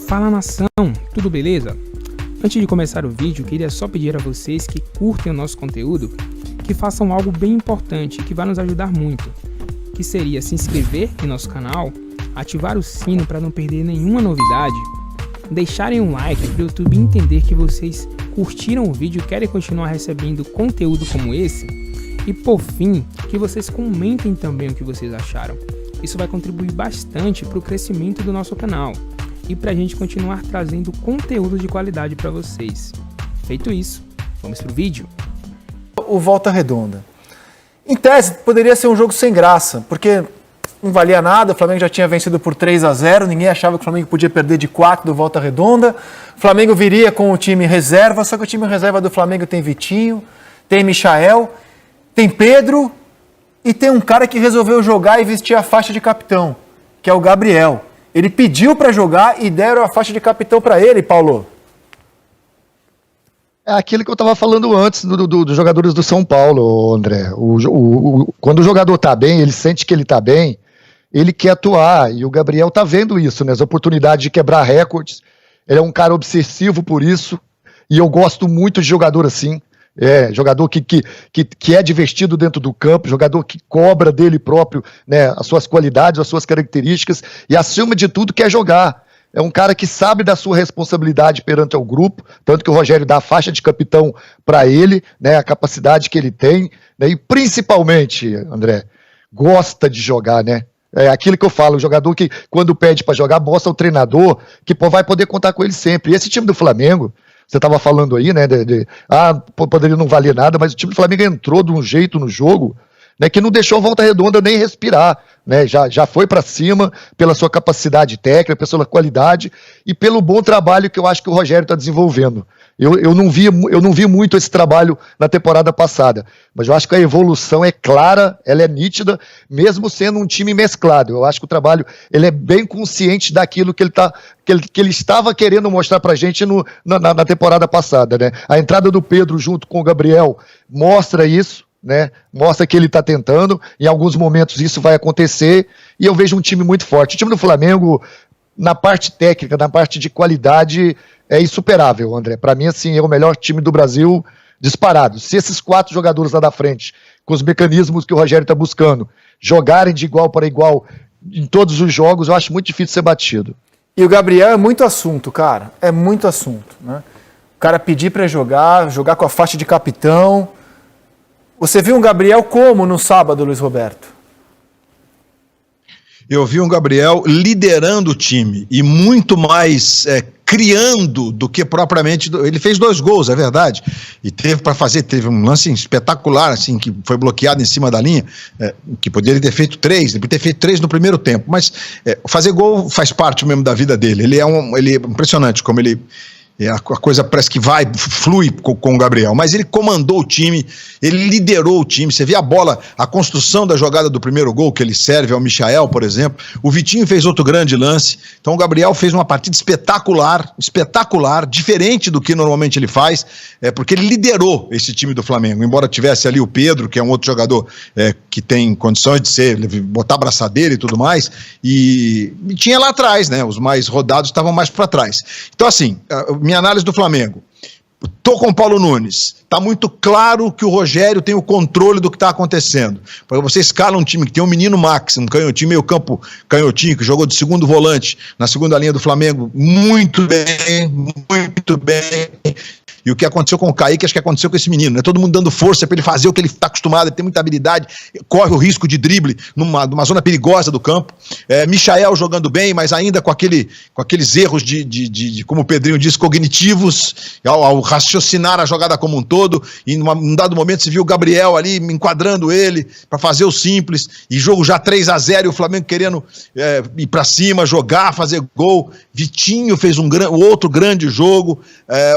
Fala nação, tudo beleza? Antes de começar o vídeo, queria só pedir a vocês que curtem o nosso conteúdo, que façam algo bem importante que vai nos ajudar muito, que seria se inscrever em nosso canal, ativar o sino para não perder nenhuma novidade, deixarem um like para o YouTube entender que vocês curtiram o vídeo e querem continuar recebendo conteúdo como esse, e por fim, que vocês comentem também o que vocês acharam. Isso vai contribuir bastante para o crescimento do nosso canal e para a gente continuar trazendo conteúdo de qualidade para vocês. Feito isso, vamos pro vídeo. O Volta Redonda. Em tese, poderia ser um jogo sem graça, porque não valia nada, o Flamengo já tinha vencido por 3-0, ninguém achava que o Flamengo podia perder de 4 do Volta Redonda. O Flamengo viria com o time reserva, só que o time reserva do Flamengo tem Vitinho, tem Michael, tem Pedro e tem um cara que resolveu jogar e vestir a faixa de capitão, que é o Gabriel. Ele pediu para jogar e deram a faixa de capitão para ele, Paulo. É aquilo que eu estava falando antes dos jogadores do São Paulo, André. Quando o jogador está bem, ele sente que ele está bem, ele quer atuar. E o Gabriel está vendo isso, né? As oportunidades de quebrar recordes. Ele é um cara obsessivo por isso. E eu gosto muito de jogador assim. Jogador que é divertido dentro do campo, jogador que cobra dele próprio, né, as suas qualidades, as suas características, e acima de tudo quer jogar. É um cara que sabe da sua responsabilidade perante ao grupo, tanto que o Rogério dá a faixa de capitão para ele, né, a capacidade que ele tem, né, e principalmente, André, gosta de jogar, né? É aquilo que eu falo, o jogador que quando pede para jogar, mostra ao treinador que vai poder contar com ele sempre. E esse time do Flamengo, você estava falando aí, né, poderia não valer nada, mas o time do Flamengo entrou de um jeito no jogo, né, que não deixou a Volta Redonda nem respirar, né, já foi para cima pela sua capacidade técnica, pela sua qualidade e pelo bom trabalho que eu acho que o Rogério está desenvolvendo. Eu não vi muito esse trabalho na temporada passada, mas eu acho que a evolução é clara, ela é nítida, mesmo sendo um time mesclado. Eu acho que o trabalho ele é bem consciente daquilo que ele estava querendo mostrar pra gente na temporada passada, né? A entrada do Pedro junto com o Gabriel mostra isso, né? Mostra que ele está tentando, em alguns momentos isso vai acontecer, e eu vejo um time muito forte. O time do Flamengo, na parte técnica, na parte de qualidade, é insuperável, André. Para mim, assim, é o melhor time do Brasil disparado. Se esses 4 jogadores lá da frente, com os mecanismos que o Rogério está buscando, jogarem de igual para igual em todos os jogos, eu acho muito difícil ser batido. E o Gabriel é muito assunto, cara. É muito assunto, né? O cara pedir para jogar com a faixa de capitão. Você viu um Gabriel como no sábado, Luiz Roberto? Eu vi um Gabriel liderando o time e muito mais criando do que propriamente. Ele fez 2 gols, é verdade, e teve um lance espetacular, assim, que foi bloqueado em cima da linha, que poderia ter feito 3, depois ter feito 3 no primeiro tempo, mas fazer gol faz parte mesmo da vida dele. Ele é impressionante como ele. A coisa parece que flui com o Gabriel, mas ele comandou o time, ele liderou o time. Você vê a bola, a construção da jogada do primeiro gol que ele serve ao Michael, por exemplo. O Vitinho fez outro grande lance. Então o Gabriel fez uma partida espetacular, diferente do que normalmente ele faz, porque ele liderou esse time do Flamengo. Embora tivesse ali o Pedro, que é um outro jogador que tem condições de botar braçadeira e tudo mais, e tinha lá atrás, né? Os mais rodados estavam mais para trás. Então, assim, minha análise do Flamengo. Tô com o Paulo Nunes. Tá muito claro que o Rogério tem o controle do que tá acontecendo. Porque você escala um time que tem um menino Max, um canhotinho, meio campo canhotinho, que jogou de segundo volante na segunda linha do Flamengo, muito bem. E o que aconteceu com o Kaique, acho que aconteceu com esse menino, né? Todo mundo dando força para ele fazer o que ele está acostumado, ele tem muita habilidade, corre o risco de drible numa zona perigosa do campo. Michael jogando bem, mas ainda com aqueles erros como o Pedrinho disse, cognitivos, ao raciocinar a jogada como um todo, e num dado momento se viu o Gabriel ali enquadrando ele para fazer o simples, e jogo já 3-0 e o Flamengo querendo ir para cima, jogar, fazer gol. Vitinho fez outro grande jogo,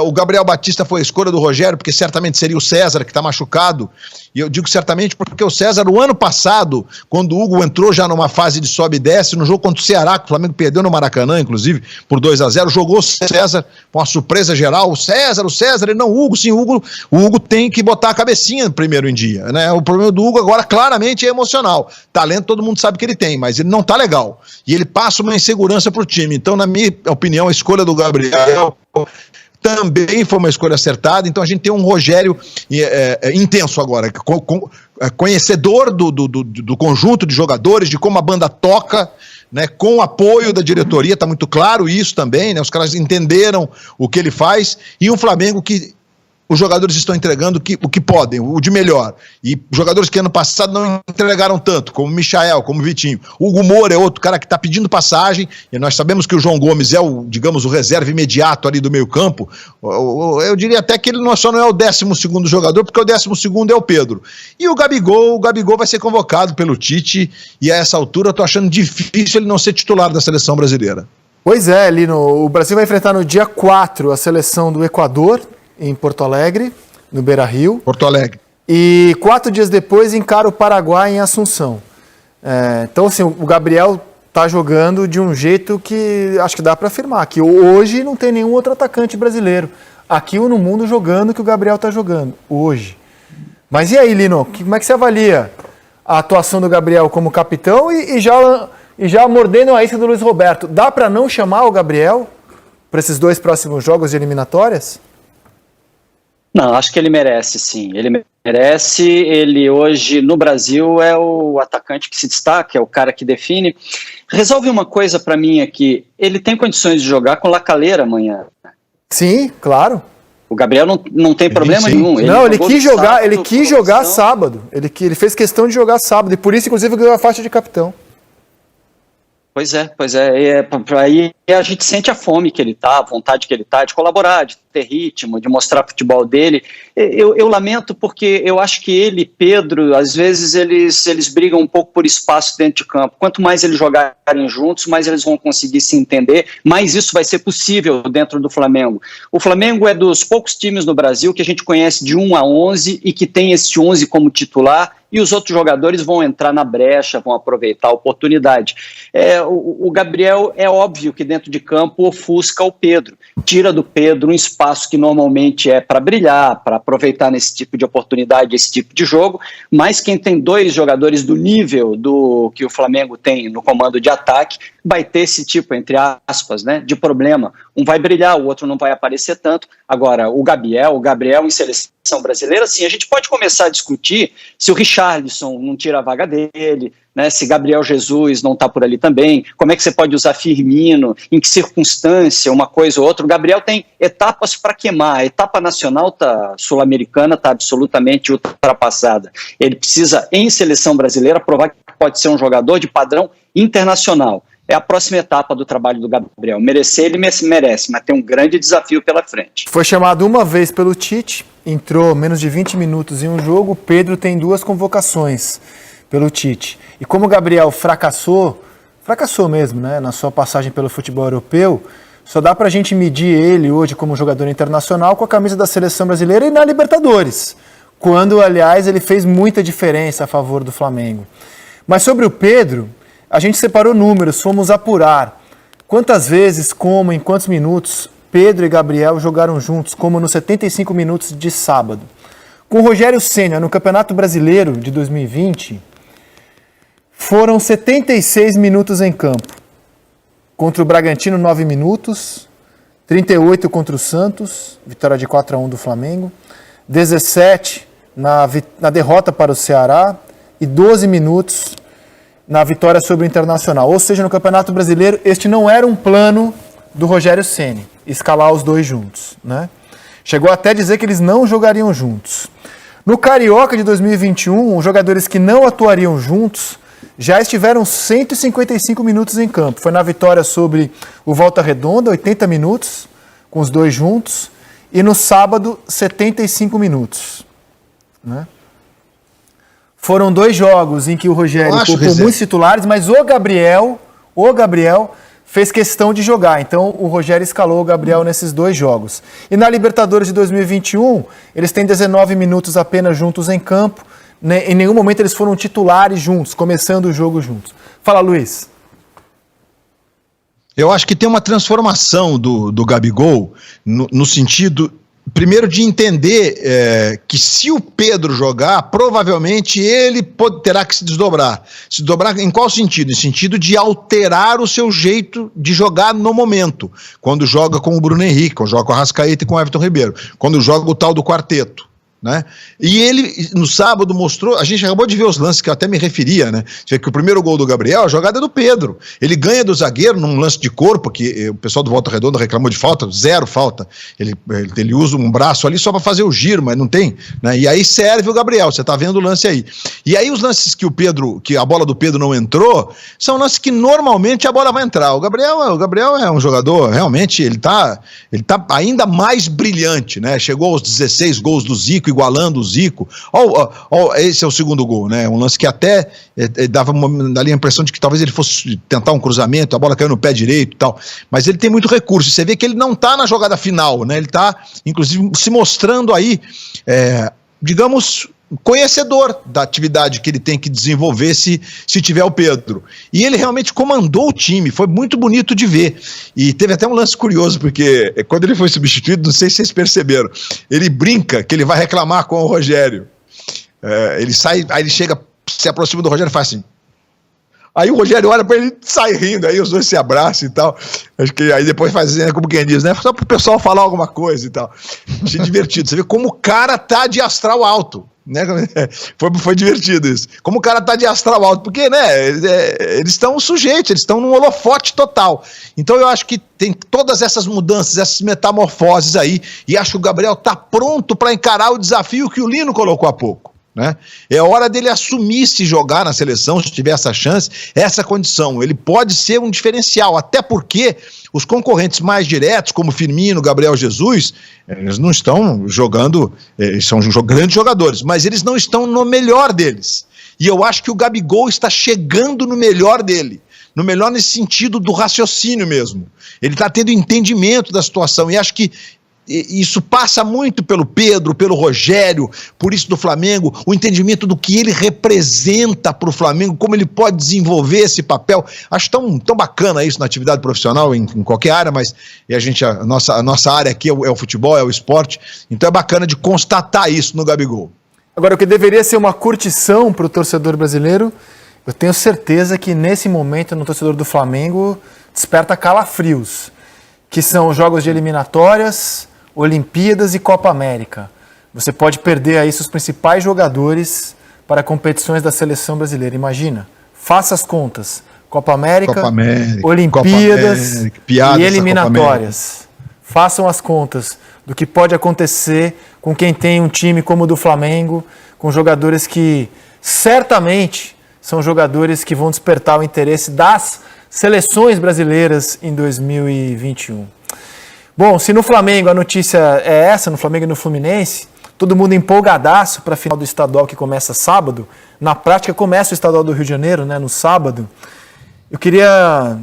o Gabriel Batista vista foi a escolha do Rogério, porque certamente seria o César que está machucado, e eu digo certamente porque o César, o ano passado, quando o Hugo entrou já numa fase de sobe e desce, no jogo contra o Ceará, que o Flamengo perdeu no Maracanã, inclusive, por 2-0, jogou o César, com uma surpresa geral, o César, ele não, o Hugo, sim, o Hugo tem que botar a cabecinha primeiro em dia, né? O problema do Hugo agora claramente é emocional, talento todo mundo sabe que ele tem, mas ele não tá legal, e ele passa uma insegurança pro time. Então, na minha opinião, a escolha do Gabriel também foi uma escolha acertada. Então a gente tem um Rogério intenso agora, conhecedor do conjunto de jogadores, de como a banda toca, né, com o apoio da diretoria, está muito claro isso também, né, os caras entenderam o que ele faz, e um Flamengo que os jogadores estão entregando o que podem, o de melhor. E jogadores que ano passado não entregaram tanto, como o Michael, como o Vitinho. O Hugo Moura é outro cara que está pedindo passagem, e nós sabemos que o João Gomes é o reserva imediato ali do meio campo. Eu diria até que ele só não é o 12º jogador, porque o 12º é o Pedro. E o Gabigol vai ser convocado pelo Tite, e a essa altura eu estou achando difícil ele não ser titular da seleção brasileira. Pois é, Lino, o Brasil vai enfrentar no dia 4 a seleção do Equador, em Porto Alegre, no Beira-Rio. Porto Alegre. E 4 dias depois encara o Paraguai em Assunção. Então, assim, o Gabriel está jogando de um jeito que acho que dá para afirmar que hoje não tem nenhum outro atacante brasileiro aqui ou no mundo jogando que o Gabriel está jogando hoje. Mas e aí, Lino, como é que você avalia a atuação do Gabriel como capitão e já mordendo a isca do Luiz Roberto? Dá para não chamar o Gabriel para esses 2 próximos jogos de eliminatórias? Não, acho que ele merece, sim. Ele merece. Ele hoje no Brasil é o atacante que se destaca, é o cara que define. Resolve uma coisa para mim aqui. Ele tem condições de jogar com Lacaleira amanhã. Sim, claro. O Gabriel não tem problema nenhum. Ele quis jogar sábado. Ele fez questão de jogar sábado e por isso, inclusive, ganhou a faixa de capitão. Pois é. Aí a gente sente a fome que ele tá, a vontade que ele tá de colaborar, de ter ritmo, de mostrar o futebol dele. Eu lamento porque eu acho que ele e Pedro, às vezes eles brigam um pouco por espaço dentro de campo. Quanto mais eles jogarem juntos, mais eles vão conseguir se entender, mais isso vai ser possível dentro do Flamengo. O Flamengo é dos poucos times no Brasil que a gente conhece de 1 a 11 e que tem esse 11 como titular, e os outros jogadores vão entrar na brecha, vão aproveitar a oportunidade. O Gabriel é óbvio que dentro de campo ofusca o Pedro, tira do Pedro um espaço que normalmente é para brilhar, para aproveitar nesse tipo de oportunidade, esse tipo de jogo, mas quem tem 2 jogadores do nível do que o Flamengo tem no comando de ataque, vai ter esse tipo, entre aspas, né, de problema. Um vai brilhar, o outro não vai aparecer tanto. Agora, o Gabriel em seleção brasileira, sim, a gente pode começar a discutir se o Richarlison não tira a vaga dele, né, se Gabriel Jesus não está por ali também, como é que você pode usar Firmino, em que circunstância, uma coisa ou outra. O Gabriel tem etapas para queimar, a etapa nacional sul-americana está absolutamente ultrapassada. Ele precisa, em seleção brasileira, provar que pode ser um jogador de padrão internacional. É a próxima etapa do trabalho do Gabriel. Merecer, ele merece, mas tem um grande desafio pela frente. Foi chamado uma vez pelo Tite, entrou menos de 20 minutos em um jogo. O Pedro tem 2 convocações pelo Tite. E como o Gabriel fracassou mesmo, né, na sua passagem pelo futebol europeu, só dá pra gente medir ele hoje como jogador internacional com a camisa da seleção brasileira e na Libertadores, quando, aliás, ele fez muita diferença a favor do Flamengo. Mas sobre o Pedro, a gente separou números, fomos apurar quantas vezes, como, em quantos minutos Pedro e Gabriel jogaram juntos, como nos 75 minutos de sábado. Com o Rogério Ceni no Campeonato Brasileiro de 2020, foram 76 minutos em campo. Contra o Bragantino, 9 minutos, 38 contra o Santos, vitória de 4-1 do Flamengo, 17 na derrota para o Ceará e 12 minutos na vitória sobre o Internacional. Ou seja, no Campeonato Brasileiro, este não era um plano do Rogério Ceni, escalar os 2 juntos, né? Chegou até a dizer que eles não jogariam juntos. No Carioca de 2021, os jogadores que não atuariam juntos já estiveram 155 minutos em campo. Foi na vitória sobre o Volta Redonda, 80 minutos, com os 2 juntos, e no sábado, 75 minutos, né? Foram 2 jogos em que o Rogério poupou muitos titulares, mas o Gabriel fez questão de jogar. Então, o Rogério escalou o Gabriel nesses 2 jogos. E na Libertadores de 2021, eles têm 19 minutos apenas juntos em campo. Em nenhum momento eles foram titulares juntos, começando o jogo juntos. Fala, Luiz. Eu acho que tem uma transformação do Gabigol no sentido, primeiro, de entender que se o Pedro jogar, provavelmente ele terá que se desdobrar. Se dobrar em qual sentido? Em sentido de alterar o seu jeito de jogar no momento. Quando joga com o Bruno Henrique, quando joga com o Arrascaeta e com o Everton Ribeiro. Quando joga o tal do quarteto. Né? E ele, no sábado, mostrou, a gente acabou de ver os lances que eu até me referia, né? Você vê que o primeiro gol do Gabriel, a jogada é do Pedro. Ele ganha do zagueiro num lance de corpo, que o pessoal do Volta Redonda reclamou de falta, 0 falta. Ele usa um braço ali só para fazer o giro, mas não tem, né? E aí serve o Gabriel, você tá vendo o lance aí. E aí os lances que a bola do Pedro não entrou, são lances que normalmente a bola vai entrar. O Gabriel é um jogador, realmente, ele tá ainda mais brilhante, né? Chegou aos 16 gols do Zico, igualando o Zico. Esse é o segundo gol, né? Um lance que até dava ali a impressão de que talvez ele fosse tentar um cruzamento, a bola caiu no pé direito e tal, mas ele tem muito recurso. Você vê que ele não tá na jogada final, né? Ele tá, inclusive, se mostrando aí, digamos, conhecedor da atividade que ele tem que desenvolver se tiver o Pedro. E ele realmente comandou o time, foi muito bonito de ver. E teve até um lance curioso, porque quando ele foi substituído, não sei se vocês perceberam, ele brinca que ele vai reclamar com o Rogério. Ele sai, aí ele chega, se aproxima do Rogério e faz assim. Aí o Rogério olha para ele e sai rindo, aí os dois se abraçam e tal. Acho que aí depois fazendo como quem diz, né? Só pro pessoal falar alguma coisa e tal. Achei divertido. Você vê como o cara tá de astral alto. Né? Foi divertido isso. Como o cara tá de astral alto, porque, né, eles estão sujeitos, eles estão num holofote total. Então eu acho que tem todas essas mudanças, essas metamorfoses aí, e acho que o Gabriel tá pronto para encarar o desafio que o Lino colocou há pouco. Né? É hora dele assumir, se jogar na seleção, se tiver essa chance, essa condição. Ele pode ser um diferencial, até porque os concorrentes mais diretos, como Firmino, Gabriel Jesus, eles não estão jogando, eles são grandes jogadores, mas eles não estão no melhor deles. E eu acho que o Gabigol está chegando no melhor dele. No melhor nesse sentido do raciocínio mesmo. Ele está tendo entendimento da situação, e acho que isso passa muito pelo Pedro, pelo Rogério, por isso do Flamengo, o entendimento do que ele representa para o Flamengo, como ele pode desenvolver esse papel. Acho tão bacana isso na atividade profissional, em qualquer área, mas a nossa área aqui é o futebol, é o esporte, então é bacana de constatar isso no Gabigol. Agora, o que deveria ser uma curtição para o torcedor brasileiro, eu tenho certeza que nesse momento no torcedor do Flamengo desperta calafrios, que são jogos de eliminatórias, Olimpíadas e Copa América. Você pode perder aí seus principais jogadores para competições da seleção brasileira. Imagina, faça as contas. Copa América, Olimpíadas e eliminatórias. Façam as contas do que pode acontecer com quem tem um time como o do Flamengo, com jogadores que certamente são jogadores que vão despertar o interesse das seleções brasileiras em 2021. Bom, se no Flamengo a notícia é essa, no Flamengo e no Fluminense, todo mundo empolgadaço para a final do estadual que começa sábado. Na prática começa o estadual do Rio de Janeiro, né, no sábado. Eu queria